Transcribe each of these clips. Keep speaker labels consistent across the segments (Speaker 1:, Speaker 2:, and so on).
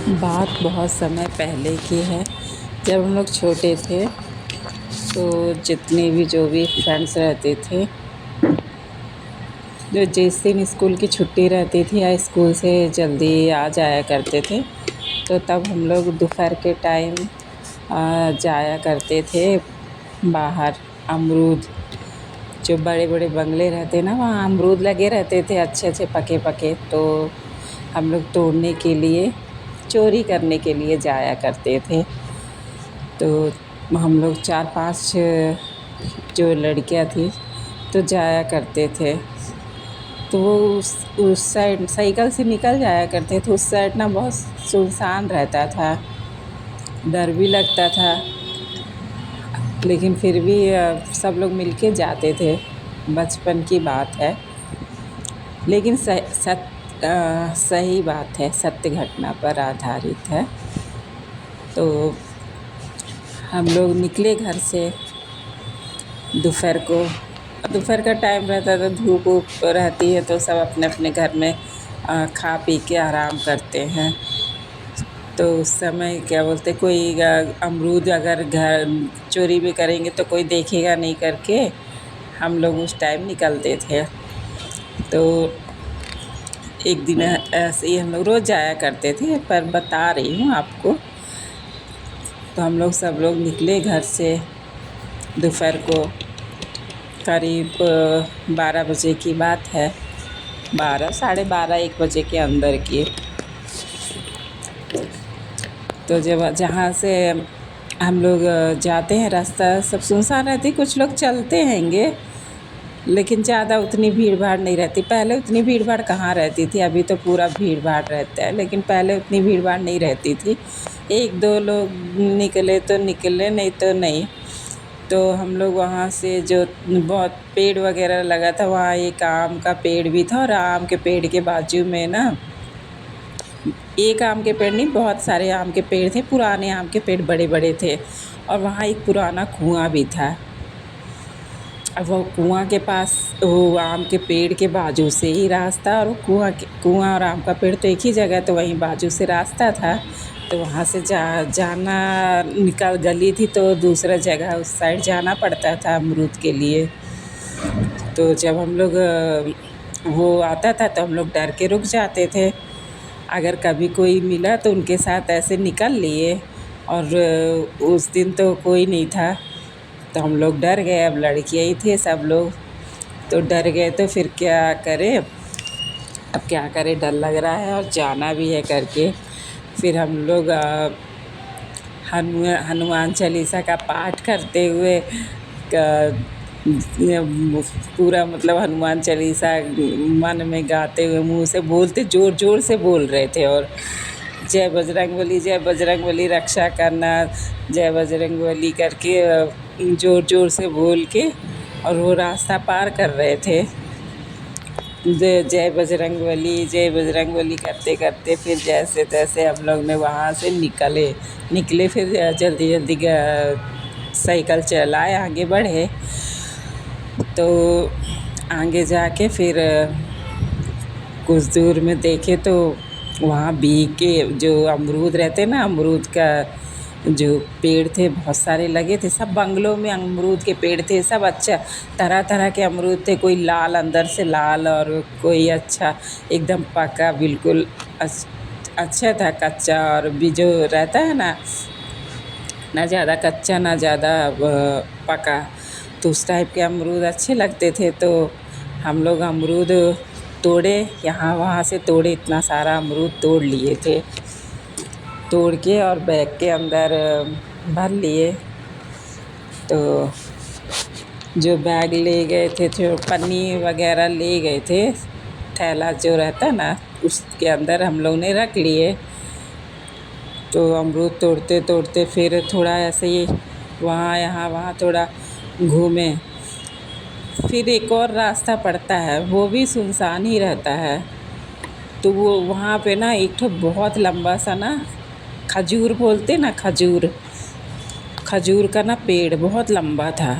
Speaker 1: बात बहुत समय पहले की है। जब हम लोग छोटे थे तो जितने भी जो भी फ्रेंड्स रहते थे, जो जिस दिन स्कूल की छुट्टी रहती थी या स्कूल से जल्दी आ जाया करते थे, तो तब हम लोग दोपहर के टाइम जाया करते थे बाहर। अमरूद, जो बड़े बड़े बंगले रहते ना, वहाँ अमरूद लगे रहते थे अच्छे अच्छे पके पके, तो हम लोग तोड़ने के लिए, चोरी करने के लिए जाया करते थे। तो हम लोग 4-5 जो लड़कियां थी तो जाया करते थे। तो वो उस साइड साइकिल से निकल जाया करते थे। उस साइड ना बहुत सुनसान रहता था, डर भी लगता था, लेकिन फिर भी सब लोग मिलके जाते थे। बचपन की बात है, लेकिन सही बात है, सत्य घटना पर आधारित है। तो हम लोग निकले घर से दोपहर को। दोपहर का टाइम रहता था, धूप वूप रहती है, तो सब अपने अपने घर में खा पी के आराम करते हैं। तो उस समय क्या बोलते, कोई अमरूद अगर घर चोरी भी करेंगे तो कोई देखेगा नहीं करके हम लोग उस टाइम निकलते थे। तो एक दिन ऐसे ही हम लोग रोज़ जाया करते थे, पर बता रही हूँ आपको। तो हम लोग सब लोग निकले घर से दोपहर को, करीब 12 बजे की बात है, 12, साढ़े 12, 1 बजे के अंदर की। तो जब जहाँ से हम लोग जाते हैं, रास्ता सब सुनसान रहती, कुछ लोग चलते हैंगे, लेकिन ज़्यादा उतनी भीड़ भाड़ नहीं रहती। पहले उतनी भीड़ भाड़ कहाँ रहती थी, अभी तो पूरा भीड़ भाड़ रहता है, लेकिन पहले उतनी भीड़ भाड़ नहीं रहती थी। 1-2 लोग निकले तो निकले, नहीं तो नहीं। तो हम लोग वहाँ से, जो बहुत पेड़ वगैरह लगा था, वहाँ एक आम का पेड़ भी था, और आम के पेड़ के बाजू में ना, एक आम के पेड़ नहीं, बहुत सारे आम के पेड़ थे, पुराने आम के पेड़ बड़े बड़े थे, और वहाँ एक पुराना कुआं भी था। अब वो कुआं के पास, वो आम के पेड़ के बाजू से ही रास्ता, और वो कुआं और आम का पेड़ तो एक ही जगह, तो वहीं बाजू से रास्ता था। तो वहाँ से जाना, निकल गली थी तो दूसरा जगह उस साइड जाना पड़ता था अमरूद के लिए। तो जब हम लोग वो आता था तो हम लोग डर के रुक जाते थे। अगर कभी कोई मिला तो उनके साथ ऐसे निकल लिए, और उस दिन तो कोई नहीं था, तो हम लोग डर गए। अब लड़कियाँ ही थे सब लोग, तो डर गए। तो फिर क्या करें, अब क्या करें, डर लग रहा है और जाना भी है करके, फिर हम लोग हनुमान चालीसा का पाठ करते हुए, पूरा मतलब हनुमान चालीसा मन में गाते हुए, मुंह से बोलते, ज़ोर ज़ोर से बोल रहे थे, और जय बजरंगबली, जय बजरंगबली, रक्षा करना, जय बजरंगबली करके ज़ोर ज़ोर से बोल के, और वो रास्ता पार कर रहे थे। जय बजरंगबली, जय बजरंगबली करते करते फिर जैसे तैसे हम लोग ने वहाँ से निकले। फिर जल्दी जल्दी साइकिल चलाए, आगे बढ़े। तो आगे जाके फिर कुछ दूर में देखे तो वहाँ बीज के जो अमरूद रहते ना, अमरूद का जो पेड़ थे बहुत सारे लगे थे। सब बंगलों में अमरूद के पेड़ थे, सब अच्छा तरह तरह के अमरूद थे। कोई लाल, अंदर से लाल, और कोई अच्छा एकदम पका, बिल्कुल अच्छा था, कच्चा, और भी जो रहता है ना ज़्यादा कच्चा ना ज़्यादा पका, तो उस टाइप के अमरूद अच्छे लगते थे। तो हम लोग अमरूद तोड़े, यहाँ वहाँ से तोड़े, इतना सारा अमरूद तोड़ लिए थे, तोड़ के और बैग के अंदर भर लिए। तो जो बैग ले गए थे, जो पन्नी वगैरह ले गए थे, थैला जो रहता ना, उसके अंदर हम लोग ने रख लिए। तो अमरूद तोड़ते तोड़ते फिर थोड़ा ऐसे ही वहाँ यहाँ वहाँ थोड़ा घूमे। फिर एक और रास्ता पड़ता है, वो भी सुनसान ही रहता है। तो वो वहाँ पे ना एक ठो बहुत लंबा सा ना, खजूर बोलते ना, खजूर का ना पेड़ बहुत लंबा था।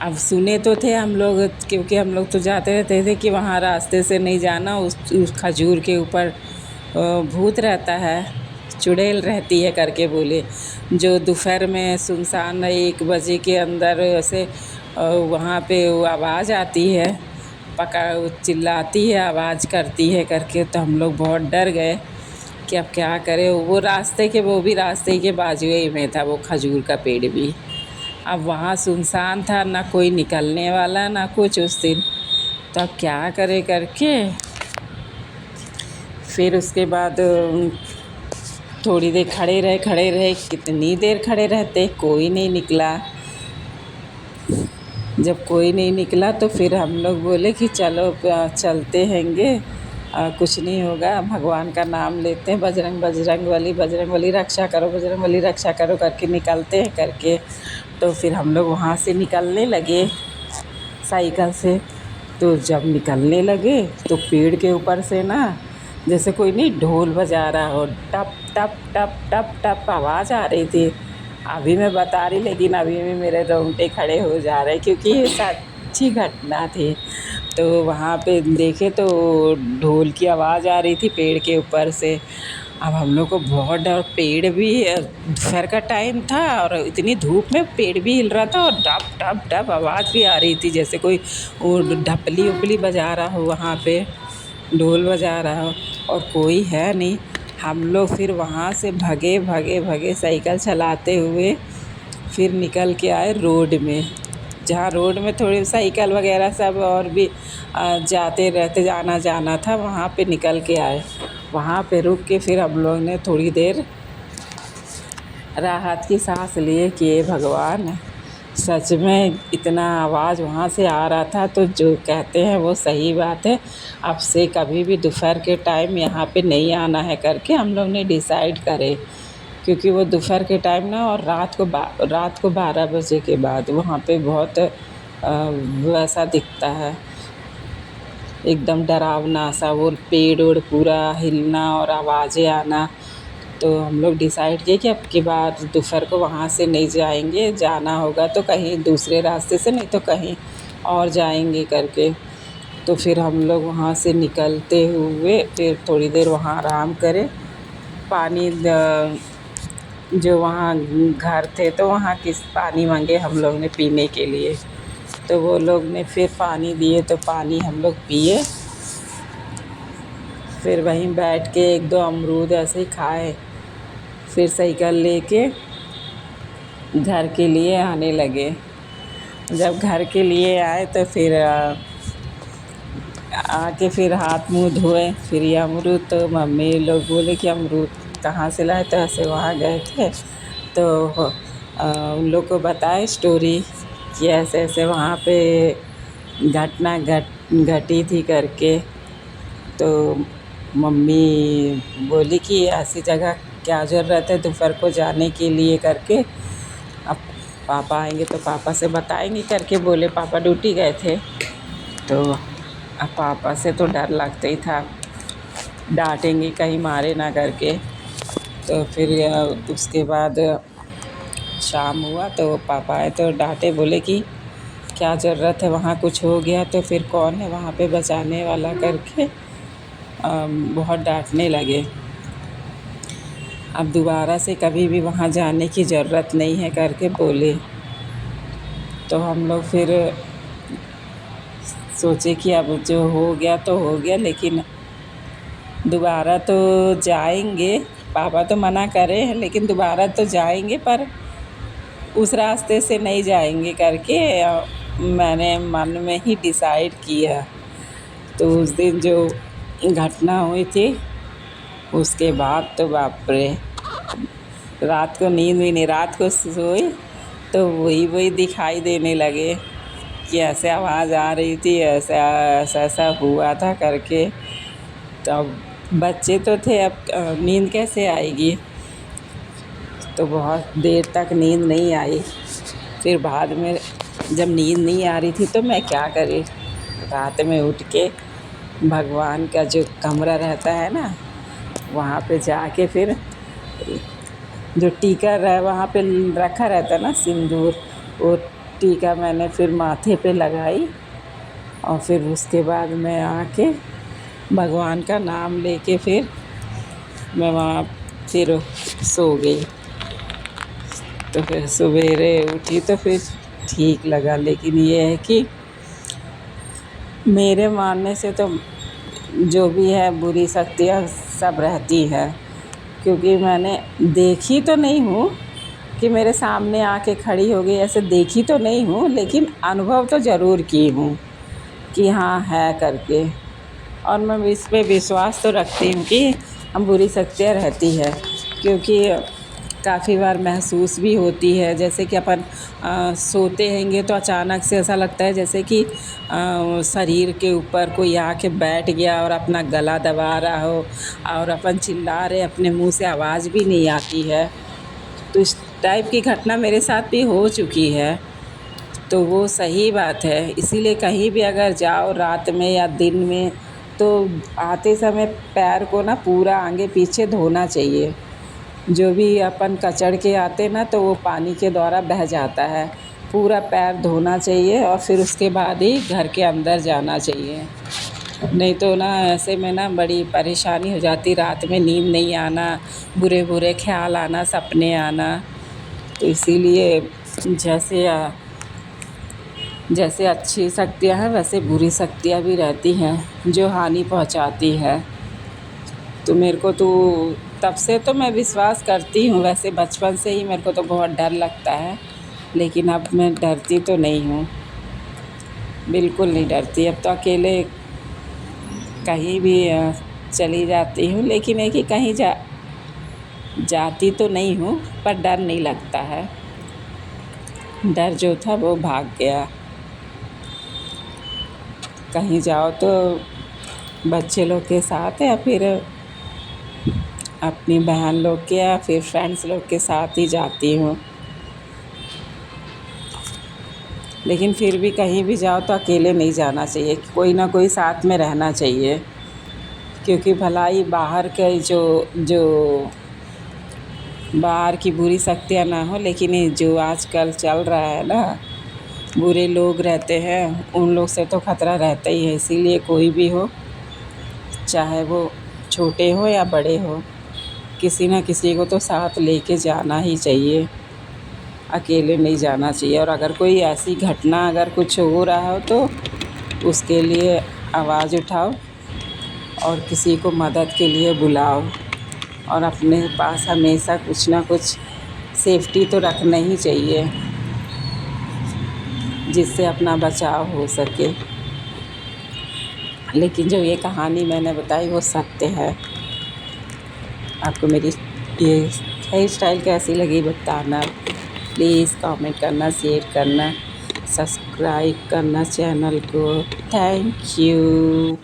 Speaker 1: अब सुने तो थे हम लोग, क्योंकि हम लोग तो जाते रहते थे कि वहाँ रास्ते से नहीं जाना, उस खजूर के ऊपर भूत रहता है, चुड़ैल रहती है करके बोले, जो दोपहर में सुनसान 1 बजे के अंदर ऐसे वहाँ पे वो आवाज़ आती है, चिल्लाती है, आवाज़ करती है करके। तो हम लोग बहुत डर गए कि अब क्या करें। वो भी रास्ते के बाजू ही में था, वो खजूर का पेड़ भी। अब वहाँ सुनसान था, ना कोई निकलने वाला ना कुछ उस दिन। तो अब क्या करें करके फिर उसके बाद थोड़ी देर खड़े रहे, कितनी देर खड़े रहते, कोई नहीं निकला। जब कोई नहीं निकला तो फिर हम लोग बोले कि चलो चलते हैंगे, कुछ नहीं होगा, भगवान का नाम लेते हैं, बजरंग बली रक्षा करो, बजरंग बली रक्षा करो करके निकलते हैं करके। तो फिर हम लोग वहाँ से निकलने लगे साइकिल से। तो जब निकलने लगे तो पेड़ के ऊपर से ना जैसे कोई नहीं ढोल बजा रहा हो, टप टप टप टप टप आवाज़ आ रही थी। अभी मैं बता रही, लेकिन अभी भी मेरे रोंगटे खड़े हो जा रहे, क्योंकि ये सच्ची घटना थी। तो वहाँ पे देखे तो ढोल की आवाज़ आ रही थी पेड़ के ऊपर से। अब हम लोग को बहुत डर, पेड़ भी दोपहर का टाइम था और इतनी धूप में पेड़ भी हिल रहा था और डप डप डप आवाज़ भी आ रही थी, जैसे कोई वो ढपली उपली बजा रहा हो, वहाँ पे ढोल बजा रहा हो, और कोई है नहीं। हम लोग फिर वहाँ से भगे साइकिल चलाते हुए फिर निकल के आए रोड में, जहाँ रोड में थोड़ी साइकिल वगैरह सब और भी जाते रहते, जाना था, वहाँ पे निकल के आए। वहाँ पे रुक के फिर हम लोग ने थोड़ी देर राहत की सांस लिए कि हे भगवान, सच में इतना आवाज़ वहाँ से आ रहा था, तो जो कहते हैं वो सही बात है। अब से कभी भी दोपहर के टाइम यहाँ पे नहीं आना है करके हम लोग ने डिसाइड करे, क्योंकि वो दोपहर के टाइम ना और रात को 12 बजे के बाद वहाँ पे बहुत वैसा दिखता है, एकदम डरावना सा, वो पेड़ ओड़ पूरा हिलना और आवाज़ें आना। तो हम लोग डिसाइड किए कि अब की बार दोपहर को वहाँ से नहीं जाएंगे, जाना होगा तो कहीं दूसरे रास्ते से, नहीं तो कहीं और जाएंगे करके। तो फिर हम लोग वहाँ से निकलते हुए फिर थोड़ी देर वहाँ आराम करे, पानी जो वहाँ घर थे तो वहाँ किस पानी मांगे हम लोग ने पीने के लिए। तो वो लोग ने फिर पानी दिए, तो पानी हम लोग पिए। फिर वहीं बैठ के 1-2 अमरूद ऐसे ही खाए। फिर साइकिल लेके घर के लिए आने लगे। जब घर के लिए आए तो फिर आके फिर हाथ मुँह धोए। फिर ये अमरूद, तो मम्मी लोग बोले कि अमरूद कहाँ से लाए, तो ऐसे वहाँ गए थे तो उन लोग को बताए स्टोरी कि ऐसे ऐसे वहाँ पे घटना घटी थी करके। तो मम्मी बोली कि ऐसी जगह क्या ज़रूरत है दोपहर को जाने के लिए करके, अब पापा आएंगे तो पापा से बताएंगे करके बोले। पापा ड्यूटी गए थे, तो अब पापा से तो डर लगता ही था, डांटेंगे कहीं मारे ना करके। तो फिर उसके बाद शाम हुआ तो पापा आए तो डांटे, बोले कि क्या ज़रूरत है, वहाँ कुछ हो गया तो फिर कौन है वहाँ पे बचाने वाला करके बहुत डांटने लगे। अब दोबारा से कभी भी वहाँ जाने की ज़रूरत नहीं है करके बोले। तो हम लोग फिर सोचे कि अब जो हो गया तो हो गया, लेकिन दोबारा तो जाएंगे। पापा तो मना करे हैं, लेकिन दोबारा तो जाएंगे, पर उस रास्ते से नहीं जाएंगे करके मैंने मन में ही डिसाइड किया। तो उस दिन जो घटना हुई थी उसके बाद तो बाप रे, रात को नींद भी नहीं, रात को सोई तो वही दिखाई देने लगे कि ऐसे आवाज़ आ रही थी, ऐसा हुआ था करके। तब बच्चे तो थे, अब नींद कैसे आएगी। तो बहुत देर तक नींद नहीं आई। फिर बाद में जब नींद नहीं आ रही थी तो मैं क्या करी, रात में उठ के भगवान का जो कमरा रहता है ना, वहाँ पे जाके फिर जो टीका वहाँ पे रखा रहता है ना सिंदूर, वो टीका मैंने फिर माथे पे लगाई। और फिर उसके बाद मैं आके भगवान का नाम लेके फिर मैं वहाँ फिर सो गई। तो फिर सवेरे उठी तो फिर ठीक लगा, लेकिन ये है कि मेरे मानने से तो जो भी है बुरी शक्तियाँ सब रहती है, क्योंकि मैंने देखी तो नहीं हूँ कि मेरे सामने आके खड़ी हो गई, ऐसे देखी तो नहीं हूँ, लेकिन अनुभव तो ज़रूर की हूँ कि हाँ है करके। और मैं इस पे विश्वास तो रखती हूँ कि हम बुरी शक्तियाँ रहती है, क्योंकि काफ़ी बार महसूस भी होती है। जैसे कि अपन सोते हैंगे तो अचानक से ऐसा लगता है जैसे कि शरीर के ऊपर कोई आके बैठ गया और अपना गला दबा रहा हो, और अपन चिल्ला रहे, अपने मुंह से आवाज़ भी नहीं आती है। तो इस टाइप की घटना मेरे साथ भी हो चुकी है। तो वो सही बात है, इसीलिए कहीं भी अगर जाओ रात में या दिन में, तो आते समय पैर को ना पूरा आगे पीछे धोना चाहिए। जो भी अपन कचड़ के आते ना, तो वो पानी के द्वारा बह जाता है। पूरा पैर धोना चाहिए और फिर उसके बाद ही घर के अंदर जाना चाहिए। नहीं तो ना ऐसे में ना बड़ी परेशानी हो जाती, रात में नींद नहीं आना, बुरे बुरे ख्याल आना, सपने आना। तो इसीलिए जैसे जैसे अच्छी शक्तियाँ हैं वैसे बुरी शक्तियाँ भी रहती हैं जो हानि पहुंचाती है। तो मेरे को तो तब से तो मैं विश्वास करती हूँ, वैसे बचपन से ही मेरे को तो बहुत डर लगता है, लेकिन अब मैं डरती तो नहीं हूँ, बिल्कुल नहीं डरती। अब तो अकेले कहीं भी चली जाती हूँ, लेकिन है कि कहीं जाती तो नहीं हूँ, पर डर नहीं लगता है। डर जो था वो भाग गया। कहीं जाओ तो बच्चे लोग के साथ या फिर अपनी बहन लोग के या फिर फ्रेंड्स लोग के साथ ही जाती हूँ। लेकिन फिर भी कहीं भी जाओ तो अकेले नहीं जाना चाहिए, कोई ना कोई साथ में रहना चाहिए, क्योंकि भलाई बाहर के जो जो बाहर की बुरी शक्तियाँ ना हो, लेकिन ये जो आजकल चल रहा है ना, बुरे लोग रहते हैं, उन लोग से तो खतरा रहता ही है। इसीलिए कोई भी हो, चाहे वो छोटे हो या बड़े हो, किसी न किसी को तो साथ लेके जाना ही चाहिए, अकेले नहीं जाना चाहिए। और अगर कोई ऐसी घटना अगर कुछ हो रहा हो तो उसके लिए आवाज़ उठाओ और किसी को मदद के लिए बुलाओ, और अपने पास हमेशा कुछ ना कुछ सेफ्टी तो रखना ही चाहिए, जिससे अपना बचाव हो सके। लेकिन जो ये कहानी मैंने बताई वो सत्य है। आपको मेरी ये हेयर स्टाइल कैसी लगी बताना, प्लीज़ कमेंट करना, शेयर करना, सब्सक्राइब करना चैनल को। Thank you.